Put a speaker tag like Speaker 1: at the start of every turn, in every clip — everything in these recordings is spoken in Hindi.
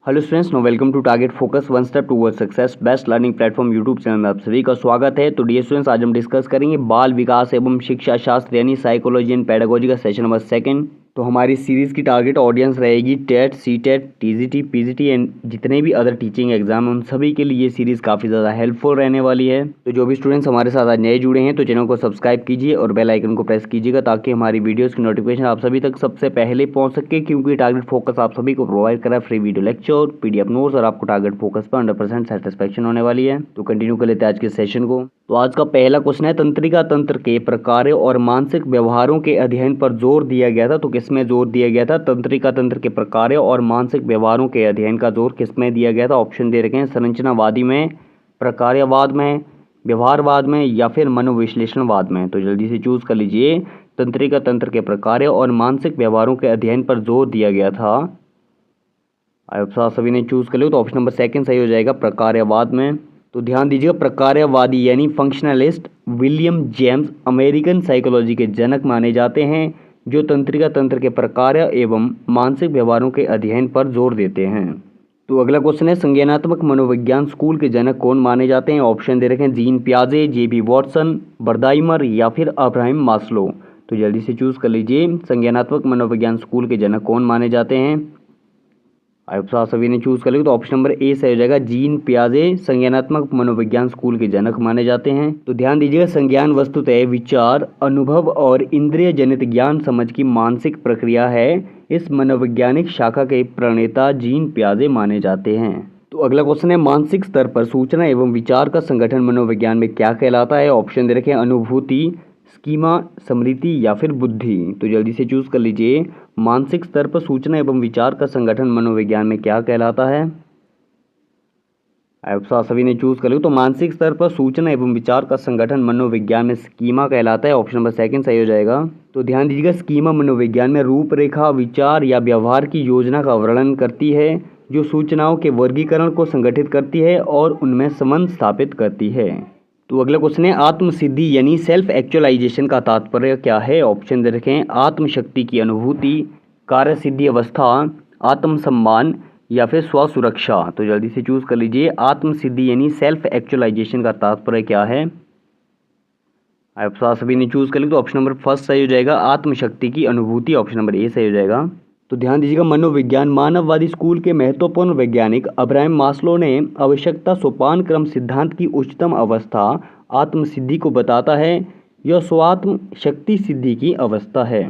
Speaker 1: Hello students, no welcome to target focus one step toward success best learning platform YouTube channel में आप सभी का स्वागत है। तो डियर स्टूडेंट्स, आज हम डिस्कस करेंगे बाल विकास एवं शिक्षा शास्त्र यानी साइकोलॉजी एंड पेडागोजी का सेशन नंबर 2। तो हमारी सीरीज़ की टारगेट ऑडियंस रहेगी TET, C TET, TGT, PGT and जितने भी अदर टीचिंग एग्जाम हैं उन सभी के लिए ये सीरीज़ काफ़ी ज़्यादा हेल्पफुल रहने वाली है। तो जो भी स्टूडेंट्स हमारे साथ आज नए जुड़े हैं तो चैनल को सब्सक्राइब कीजिए और बेल आइकन को प्रेस कीजिएगा ताकि हमारी वीडियोज़ की नोटिफिकेशन आप सभी तक सबसे पहले पहुँच सके, क्योंकि टारगेट फोकस आप सभी को प्रोवाइड करा free video lecture, PDF notes और आपको टारगेट फोकस पर 100% सेटिस्फेक्शन होने वाली है। तो कंटिन्यू कर लेते हैं आज के सेशन को। तो आज का पहला क्वेश्चन है, तंत्रिका तंत्र के प्रकारों और मानसिक व्यवहारों के अध्ययन पर जोर दिया गया था। तो किसमें जोर दिया गया था? तंत्रिका तंत्र के प्रकारों और मानसिक व्यवहारों के अध्ययन का जोर किसमें दिया गया था? ऑप्शन दे रखे हैं, संरचनावादी में, प्रकार्यवाद में, व्यवहारवाद में या फिर मनोविश्लेषणवाद में। तो जल्दी से चूज कर लीजिए। तंत्रिका तंत्र के प्रकारों और मानसिक व्यवहारों के अध्ययन पर जोर दिया गया था। आप सभी ने चूज कर लिया तो ऑप्शन नंबर 2 सही हो जाएगा, प्रकार्यवाद में। तो ध्यान दीजिएगा, प्रकार्यवादी यानी functionalist William James American psychology के जनक माने जाते हैं, जो तंत्रिका तंत्र के प्रकार्य एवं मानसिक व्यवहारों के अध्ययन पर जोर देते हैं। तो अगला क्वेश्चन है, संज्ञानात्मक मनोविज्ञान स्कूल के जनक कौन माने जाते हैं? ऑप्शन दे रखे हैं, जीन पियाजे, जेबी वॉटसन, बर्दाइमर या फिर अब्राहम मास्लो। तो जल्दी से चूज कर लीजिए, संज्ञानात्मक मनोविज्ञान स्कूल के जनक कौन माने जाते हैं? आप सभी ने चूज कर लिया तो ऑप्शन नंबर ए सही हो जाएगा, जीन पियाजे संज्ञानात्मक मनोविज्ञान स्कूल के जनक माने जाते हैं। तो ध्यान दीजिएगा, संज्ञान वस्तुतः विचार, अनुभव और इंद्रिय जनित ज्ञान समझ की मानसिक प्रक्रिया है। इस मनोवैज्ञानिक शाखा के प्रणेता जीन पियाजे माने जाते हैं। तो अगला क्वेश्चन है, मानसिक स्तर पर सूचना एवं विचार का संगठन मनोविज्ञान में क्या कहलाता है? ऑप्शन दे रखे हैं, अनुभूति, स्कीमा, स्मृति या फिर बुद्धि। तो जल्दी से चूज कर लीजिए, मानसिक स्तर पर सूचना एवं विचार का संगठन मनोविज्ञान में क्या कहलाता है? आप सभी ने चूज कर लिया तो मानसिक स्तर पर सूचना एवं विचार का संगठन मनोविज्ञान में स्कीमा कहलाता है। ऑप्शन नंबर 2 सही हो जाएगा। तो ध्यान दीजिएगा, स्कीमा मनोविज्ञान में रूपरेखा, विचार या व्यवहार की योजना का वर्णन करती है, जो सूचनाओं के वर्गीकरण को संगठित करती है और उनमें संबंध स्थापित करती है। तो अगला क्वेश्चन है, आत्मसिद्धि यानी सेल्फ एक्चुअलाइजेशन का तात्पर्य क्या है? ऑप्शन दे रखें, आत्मशक्ति की अनुभूति, कार्य सिद्धि अवस्था, आत्मसम्मान या फिर स्वसुरक्षा। तो जल्दी से चूज कर लीजिए, आत्मसिद्धि यानी सेल्फ एक्चुअलाइजेशन का तात्पर्य क्या है? आप सभी ने चूज कर लिया तो ऑप्शन नंबर 1 सही हो जाएगा, आत्मशक्ति की अनुभूति। ऑप्शन नंबर ए सही हो जाएगा। तो ध्यान दीजिएगा, मनोविज्ञान मानववादी स्कूल के महत्वपूर्ण वैज्ञानिक अब्राहम मास्लो ने आवश्यकता सोपान क्रम सिद्धांत की उच्चतम अवस्था आत्मसिद्धि को बताता है। यह स्वात्म शक्ति सिद्धि की अवस्था है।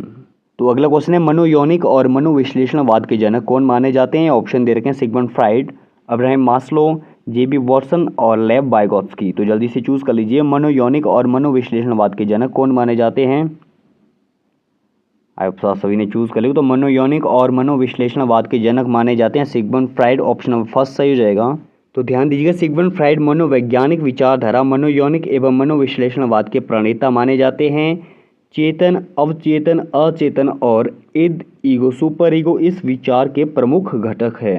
Speaker 1: तो अगला क्वेश्चन है, मनोयौनिक और मनोविश्लेषणवाद के जनक कौन माने जाते हैं? ऑप्शन दे रखे हैं, सिगमंड फ्राइड, अब्राहम मास्लो, जेबी वॉटसन और लेव वाइगोत्स्की। तो जल्दी से चूज कर लीजिए, मनोयौनिक और मनोविश्लेषणवाद के जनक कौन माने जाते हैं? आप सभी ने चूज कर लिया तो मनोयौनिक और मनोविश्लेषणवाद के जनक माने जाते हैं सिगमंड फ्राइड। ऑप्शन नंबर 1 सही हो जाएगा। तो ध्यान दीजिएगा, सिगमंड फ्राइड मनोवैज्ञानिक विचारधारा मनोयौनिक एवं मनोविश्लेषणवाद के प्रणेता माने जाते हैं। चेतन, अवचेतन, अचेतन और इद, ईगो, सुपर ईगो इस विचार के प्रमुख घटक है।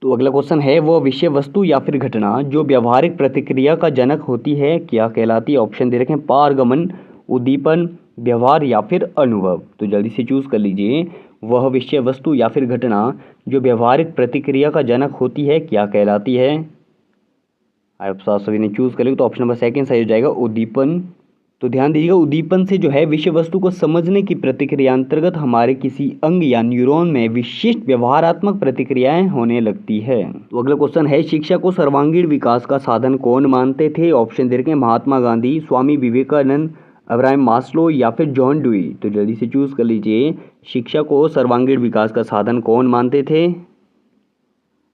Speaker 1: तो अगला क्वेश्चन है, वह विषय वस्तु या फिर घटना जो व्यवहारिक प्रतिक्रिया का जनक होती है क्या कहलाती है? ऑप्शन दे रखें, पारगमन, उद्दीपन, व्यवहार या फिर अनुभव। तो जल्दी से चूज कर लीजिए, वह विषय वस्तु या फिर घटना जो व्यवहारिक प्रतिक्रिया का जनक होती है क्या कहलाती है? आप सभी ने चूज कर लिया तो ऑप्शन नंबर 2 सही हो जाएगा, उद्दीपन। तो ध्यान दीजिएगा, उद्दीपन से जो है विषय वस्तु को समझने की प्रक्रिया अंतर्गत हमारे किसी अंग या न्यूरॉन में विशिष्ट व्यवहारात्मक प्रतिक्रियाएं होने लगती है। तो अगला क्वेश्चन है, शिक्षा को सर्वांगीण विकास का साधन कौन मानते थे? ऑप्शन दे रखे हैं, महात्मा गांधी, स्वामी विवेकानंद, अब्राहम मास्लो या फिर जॉन ड्यूई। तो जल्दी से चूज कर लीजिए, शिक्षा को सर्वांगीण विकास का साधन कौन मानते थे?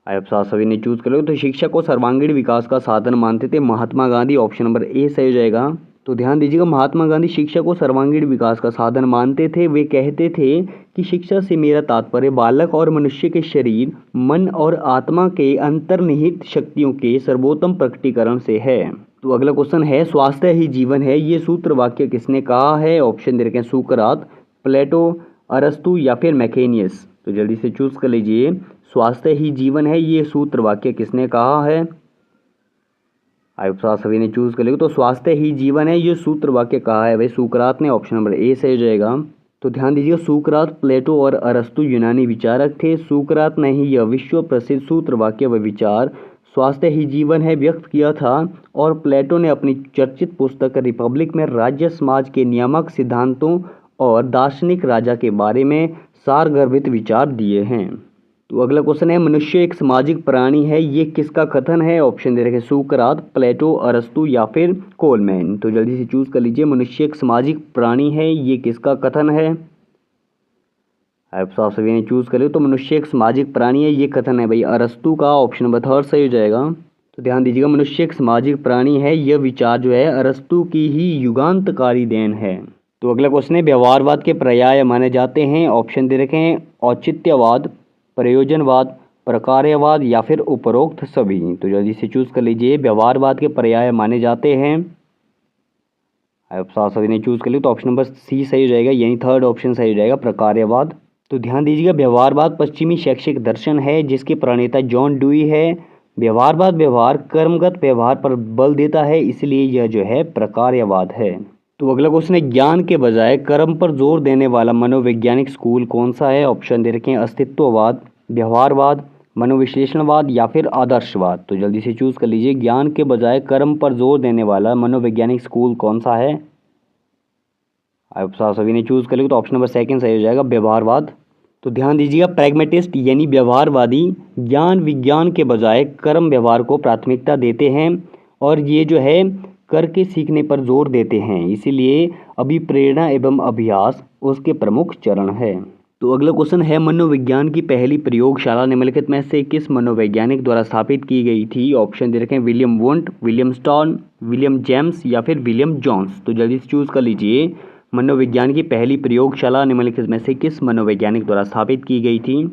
Speaker 1: आप सभी ने चूज कर लिया तो शिक्षा को सर्वांगीण विकास का साधन मानते थे Mahatma Gandhi. Option number A सही हो जाएगा। तो ध्यान दीजिएगा, महात्मा गांधी शिक्षा को सर्वांगीण विकास का साधन मानते थे। वे कहते थे कि शिक्षा से मेरा तात्पर्य बालक और मनुष्य के शरीर, मन और आत्मा के अंतर्निहित शक्तियों के सर्वोत्तम प्रकटीकरण से है। तो अगला क्वेश्चन है, स्वास्थ्य ही जीवन है, ये सूत्र वाक्य किसने कहा है? ऑप्शन दे रखे हैं, सुकरात, प्लेटो, अरस्तु या फिर मैकेनियस। तो जल्दी से चूज कर लीजिए, स्वास्थ्य ही जीवन है, ये सूत्र वाक्य किसने कहा है? आप सभी ने चूज कर लिया तो स्वास्थ्य ही जीवन है, ये सूत्र वाक्य कहा है भाई सुकरात ने। ऑप्शन नंबर ए सही हो जाएगा। तो ध्यान दीजिएगा, सुकरात, प्लेटो और अरस्तु यूनानी विचारक थे। सुकरात ने ही यह विश्व प्रसिद्ध सूत्र वाक्य व विचार स्वास्थ्य ही जीवन है व्यक्त किया था और प्लेटो ने अपनी चर्चित पुस्तक रिपब्लिक में राज्य समाज के नियामक सिद्धांतों और दार्शनिक राजा के बारे में सारगर्भित विचार दिए हैं। तो अगला क्वेश्चन है, मनुष्य एक सामाजिक प्राणी है, ये किसका कथन है? ऑप्शन दे रखे सुकरात, प्लेटो, अरस्तु या फिर कोलमैन। तो जल्दी से चूज कर लीजिए, मनुष्य एक सामाजिक प्राणी है, ये किसका कथन है? आप सभी ने चूज कर लिया। तो मनुष्य एक सामाजिक प्राणी है, ये कथन है भाई अरस्तु का। ऑप्शन नंबर 3 सही हो जाएगा। तो ध्यान दीजिएगा, मनुष्य एक सामाजिक प्राणी है, यह विचार जो है अरस्तु की ही युगांतकारी देन है। तो अगला क्वेश्चन है, व्यवहारवाद के पर्याय माने जाते हैं। ऑप्शन दे रखे हैं औचित्यवाद, प्रयोजनवाद, प्रकार्यवाद या फिर उपरोक्त सभी। तो जल्दी से चूज कर लीजिए, व्यवहारवाद के पर्याय माने जाते हैं। आप सभी ने चूज कर लिया। तो ऑप्शन नंबर सी सही हो जाएगा, यानी 3rd ऑप्शन सही हो जाएगा, प्रकार्यवाद। तो ध्यान दीजिएगा, व्यवहारवाद पश्चिमी शैक्षिक दर्शन है जिसके प्रणेता जॉन ड्यूई है। व्यवहारवाद व्यवहार कर्मगत व्यवहार पर बल देता है, इसलिए यह जो है प्रकार्यवाद है। तो अगला क्वेश्चन है, ज्ञान के बजाय कर्म पर जोर देने वाला मनोवैज्ञानिक स्कूल कौन सा है? ऑप्शन दे रखे हैं अस्तित्ववाद, व्यवहारवाद, मनोविश्लेषणवाद या फिर आदर्शवाद। तो जल्दी से चूज कर लीजिए, ज्ञान के बजाय कर्म पर जोर देने वाला मनोवैज्ञानिक स्कूल कौन सा है? आप सभी ने चूज कर लिया। तो ऑप्शन नंबर 2 सही हो जाएगा, व्यवहारवाद। तो ध्यान दीजिएगा, प्रैग्मेटिस्ट यानी व्यवहारवादी ज्ञान विज्ञान के बजाय कर्म व्यवहार को प्राथमिकता देते हैं और ये जो है करके सीखने पर जोर देते हैं, इसीलिए अभिप्रेरणा एवं अभ्यास उसके प्रमुख चरण है। तो अगला क्वेश्चन है, मनोविज्ञान की पहली प्रयोगशाला निम्नलिखित में से किस मनोवैज्ञानिक द्वारा स्थापित की गई थी? ऑप्शन दे रखे हैं William Wundt, William Stern, William James या फिर विलियम जॉन्स। तो जल्दी से चूज कर लीजिए, मनोविज्ञान की पहली प्रयोगशाला निम्नलिखित में से किस मनोवैज्ञानिक द्वारा स्थापित की गई थी?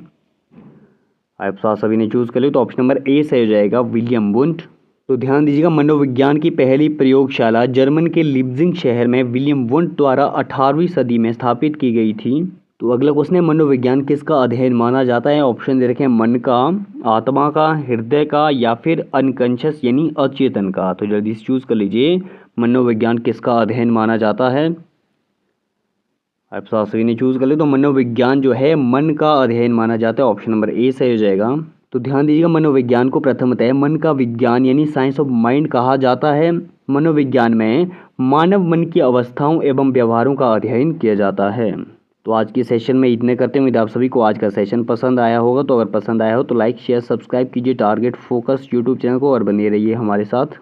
Speaker 1: आप सभी ने चूज कर लिया। तो ऑप्शन नंबर ए सही हो जाएगा, विलियम वुंट। तो ध्यान दीजिएगा, मनोविज्ञान की पहली प्रयोगशाला जर्मन के लीप्जिग शहर में विलियम वुंट द्वारा 18वीं सदी में स्थापित की गई थी। तो अगला क्वेश्चन है, मनोविज्ञान किसका अध्ययन माना जाता है? ऑप्शन दे रखे हैं मन का, आत्मा का, हृदय का या फिर अनकॉन्शियस यानी अचेतन का। तो जल्दी से चूज कर लीजिए, मनोविज्ञान किसका अध्ययन माना जाता है? आप सभी ने चूज कर लिया। तो मनोविज्ञान जो है मन का अध्ययन माना जाता है, ऑप्शन नंबर ए सही हो जाएगा। तो ध्यान दीजिएगा, मनोविज्ञान को प्रथमतः मन का विज्ञान यानी साइंस ऑफ माइंड कहा जाता है। मनोविज्ञान में मानव मन की अवस्थाओं एवं व्यवहारों का अध्ययन किया जाता है। तो आज के सेशन में इतने करते हुए आप सभी को आज का सेशन पसंद आया होगा। तो अगर पसंद आया हो तो लाइक शेयर सब्सक्राइब कीजिए टारगेट फोकस यूट्यूब चैनल को और बने रहिए हमारे साथ।